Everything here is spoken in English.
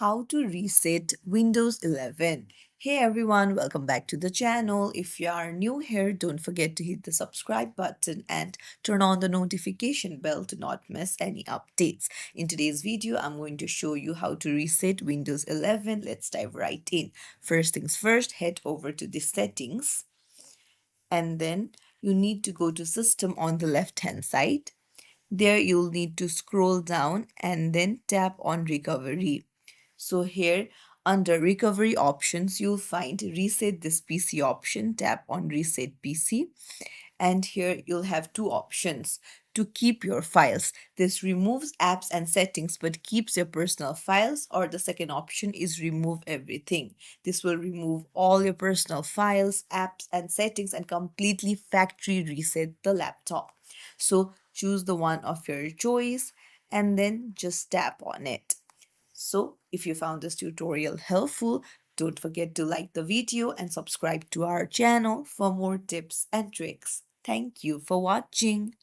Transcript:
how to reset Windows 11. Hey everyone, welcome back to the channel. If you are new here, don't forget to hit the subscribe button and turn on the notification bell to not miss any updates. In today's video, I'm going to show you how to reset Windows 11. Let's dive right in. First things first, head over to the settings and then you need to go to system on the left hand side. There you'll need to scroll down and then tap on recovery. So here under recovery options, you'll find reset this PC option. Tap on reset PC. And here you'll have two options to keep your files. This removes apps and settings but keeps your personal files, or the second option is remove everything. This will remove all your personal files, apps and settings and completely factory reset the laptop. So choose the one of your choice and then just tap on it. So, if you found this tutorial helpful, don't forget to like the video and subscribe to our channel for more tips and tricks. Thank you for watching.